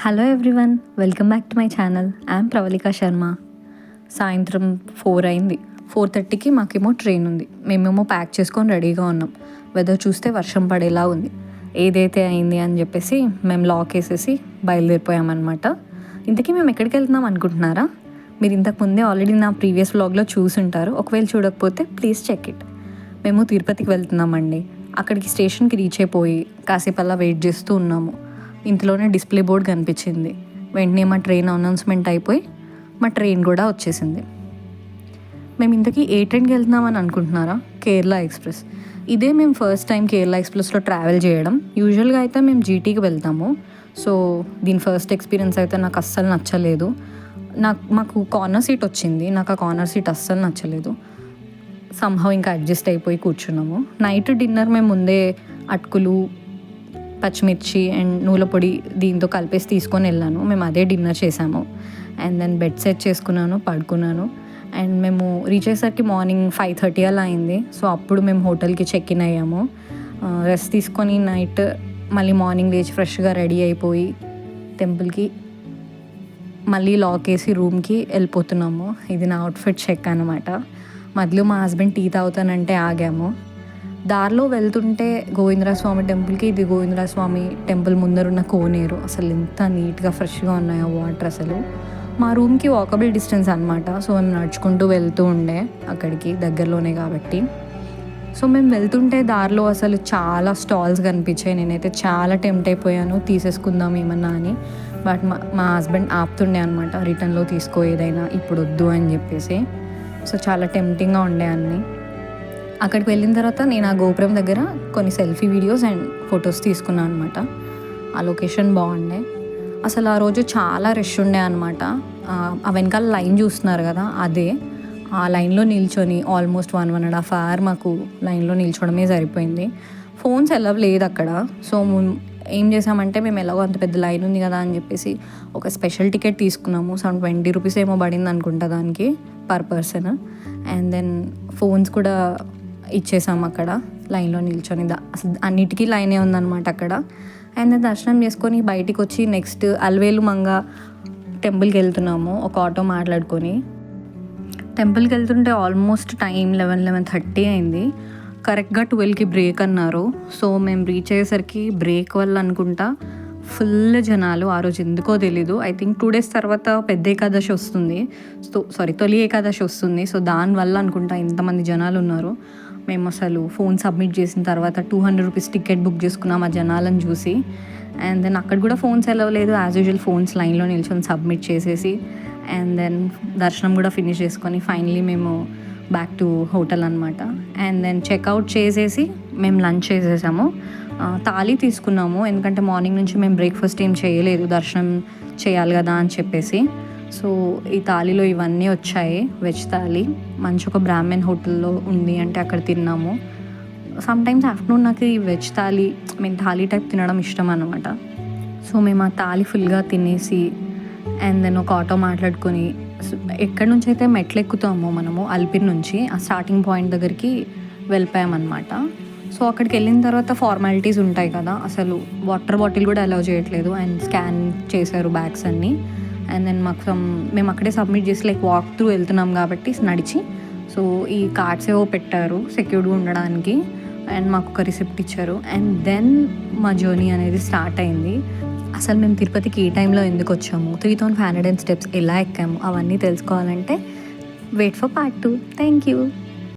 Hello everyone, welcome back to my channel. I'm Pravalika Sharma. సాయంత్రం 4 అయింది. 4:30కి మాకేమో ట్రైన్ ఉంది. మేమేమో ప్యాక్ చేసుకొని రెడీగా ఉన్నాం. వెదర్ చూస్తే వర్షం పడేలా ఉంది. ఏదైతే అయింది అని చెప్పేసి మేము లాక్ వేసేసి బయలుదేరిపోయామన్నమాట. ఇంతకీ మేము ఎక్కడికి వెళ్తున్నాం అనుకుంటున్నారా? మీరు ఇంతకుముందే ఆల్రెడీ నా ప్రీవియస్ వ్లాగ్లో చూసుంటారు. ఒకవేళ చూడకపోతే ప్లీజ్ చెక్ ఇట్. మేము తిరుపతికి వెళ్తున్నామండి. అక్కడికి స్టేషన్కి రీచ్ అయిపోయి కాసేపు అలా వెయిట్ చేస్తూ ఉన్నాము. ఇంతలోనే డిస్ప్లే బోర్డ్ కనిపించింది. వెంటనే మా ట్రైన్ అనౌన్స్మెంట్ అయిపోయి మా ట్రైన్ కూడా వచ్చేసింది. మేము ఇంతకీ ఏ ట్రైన్కి వెళ్తున్నామని అనుకుంటున్నారా? కేరళ ఎక్స్ప్రెస్. ఇదే మేము ఫస్ట్ టైం కేరళ ఎక్స్ప్రెస్లో ట్రావెల్ చేయడం. యూజువల్గా అయితే మేము జీటీకి వెళ్తాము. సో దీని ఫస్ట్ ఎక్స్పీరియన్స్ అయితే నాకు అస్సలు నచ్చలేదు. మాకు కార్నర్ సీట్ వచ్చింది. నాకు ఆ కార్నర్ సీట్ అస్సలు నచ్చలేదు. సంహవ్ ఇంకా అడ్జస్ట్ అయిపోయి కూర్చున్నాము. నైట్ డిన్నర్ మేము ముందే అటుకులు, పచ్చిమిర్చి అండ్ నూనె పొడి దీంతో కలిపేసి తీసుకొని వెళ్ళాను. మేము అదే డిన్నర్ చేసాము. అండ్ దెన్ బెడ్ సెట్ చేసుకున్నాను, పడుకున్నాను. అండ్ మేము రీచ్ అయ్యేసరికి మార్నింగ్ 5:30 అలా అయింది. సో అప్పుడు మేము హోటల్కి చెక్ ఇన్ అయ్యాము. రెస్ట్ తీసుకొని నైట్ మళ్ళీ మార్నింగ్ లేచి ఫ్రెష్గా రెడీ అయిపోయి టెంపుల్కి మళ్ళీ లాక్ వేసి రూమ్కి వెళ్ళిపోతున్నాము. ఇది నా అవుట్ఫిట్ చెక్ అనమాట. మధ్యలో మా హస్బెండ్ టీ తాగుతానంటే ఆగాము. దారిలో వెళ్తుంటే గోవిందరాజస్వామి టెంపుల్కి, ఇది గోవిందరాజస్వామి టెంపుల్ ముందరున్న కోనేరు. అసలు ఎంత నీట్గా ఫ్రెష్గా ఉన్నాయో వాటర్. అసలు మా రూమ్కి వాకబుల్ డిస్టెన్స్ అనమాట. సో మేము నడుచుకుంటూ వెళ్తూ ఉండే అక్కడికి, దగ్గరలోనే కాబట్టి. సో మేము వెళ్తుంటే దారిలో అసలు చాలా స్టాల్స్ కనిపించాయి. నేనైతే చాలా టెంప్ట్ అయిపోయాను తీసేసుకుందాం ఏమన్నా అని. బట్ మా హస్బెండ్ ఆపుతుండే అనమాట, రిటర్న్లో తీసుకో ఏదైనా, ఇప్పుడు వద్దు అని చెప్పేసి. సో చాలా టెంప్టింగ్గా ఉండే అన్నీ. అక్కడికి వెళ్ళిన తర్వాత నేను ఆ గోపురం దగ్గర కొన్ని సెల్ఫీ వీడియోస్ అండ్ ఫొటోస్ తీసుకున్నాను అనమాట. ఆ లొకేషన్ బాగుండే. అసలు ఆ రోజు చాలా రష్ ఉండే అనమాట. ఆ వెనకాల లైన్ చూస్తున్నారు కదా, అదే ఆ లైన్లో నిల్చొని ఆల్మోస్ట్ 1.5 hours మాకు లైన్లో నిల్చోవడమే సరిపోయింది. ఫోన్స్ ఎలా లేదు అక్కడ. సో ఏం చేసామంటే మేము ఎలాగో అంత పెద్ద లైన్ ఉంది కదా అని చెప్పేసి ఒక స్పెషల్ టికెట్ తీసుకున్నాము. సమ్ 20 rupees ఏమో పడింది అనుకుంటా దానికి per person. And then phones కూడా ఇచ్చేసాము అక్కడ లైన్లో నిల్చొని. అసలు అన్నిటికీ లైనే ఉందన్నమాట అక్కడ. అండ్ దర్శనం చేసుకొని బయటికి వచ్చి నెక్స్ట్ అల్వేలు మంగ టెంపుల్కి వెళ్తున్నాము. ఒక ఆటో మాట్లాడుకొని టెంపుల్కి వెళ్తుంటే ఆల్మోస్ట్ టైం 11:30 అయింది. కరెక్ట్గా 12కి బ్రేక్ అన్నారు. సో మేము రీచ్ అయ్యేసరికి బ్రేక్ వల్ల అనుకుంటా ఫుల్ జనాలు. ఆ రోజు ఎందుకో తెలీదు. ఐ థింక్ 2 days తర్వాత పెద్ద ఏకాదశి వస్తుంది. తొలి ఏకాదశి వస్తుంది. సో దానివల్ల అనుకుంటా ఇంతమంది జనాలు ఉన్నారు. మేము అసలు ఫోన్ సబ్మిట్ చేసిన తర్వాత 200 rupees టికెట్ బుక్ చేసుకున్నాం ఆ జనాలను చూసి. అండ్ దెన్ అక్కడ కూడా ఫోన్స్ వెళ్ళలేదు. యాజ్ యూజువల్ ఫోన్స్ లైన్లో నిల్చొని సబ్మిట్ చేసేసి అండ్ దెన్ దర్శనం కూడా ఫినిష్ చేసుకొని ఫైనలీ మేము బ్యాక్ టు హోటల్ అనమాట. అండ్ దెన్ చెక్అవుట్ చేసేసి మేము లంచ్ చేసేసాము. థాలీ తీసుకున్నాము, ఎందుకంటే మార్నింగ్ నుంచి మేము బ్రేక్ఫాస్ట్ ఏం చేయలేదు, దర్శనం చేయాలి కదా అని చెప్పేసి. సో ఈ థాలీలో ఇవన్నీ వచ్చాయి. వెజ్ థాలీ మంచి ఒక బ్రాహ్మణ్ హోటల్లో ఉంది, అంటే అక్కడ తిన్నాము. సమ్టైమ్స్ ఆఫ్టర్నూన్ నాకు ఈ వెజ్ థాలీ థాలీ టైప్ తినడం ఇష్టం అనమాట. సో మేము ఆ థాలీ ఫుల్గా తినేసి అండ్ దెన్ ఒక ఆటో మాట్లాడుకొని ఎక్కడి నుంచి అయితే మెట్లు ఎక్కుతామో మనము అల్పిరి నుంచి ఆ స్టార్టింగ్ పాయింట్ దగ్గరికి వెళ్ళిపోయామన్నమాట. సో అక్కడికి వెళ్ళిన తర్వాత ఫార్మాలిటీస్ ఉంటాయి కదా, అసలు వాటర్ బాటిల్ కూడా అలౌ చేయట్లేదు. అండ్ స్కాన్ చేశారు బ్యాగ్స్ అన్నీ. అండ్ దెన్ మేము అక్కడే సబ్మిట్ చేసి వాక్ త్రూ వెళ్తున్నాం కాబట్టి నడిచి. సో ఈ కార్డ్స్ ఏవో పెట్టారు సెక్యూర్డ్గా ఉండడానికి. అండ్ మాకు ఒక రిసిప్ట్ ఇచ్చారు. అండ్ దెన్ మా జర్నీ అనేది స్టార్ట్ అయింది. అసలు మేము తిరుపతికి ఈ టైంలో ఎందుకు వచ్చాము, 3500 steps ఎలా ఎక్కాము, అవన్నీ తెలుసుకోవాలంటే wait for part 2. Thank you.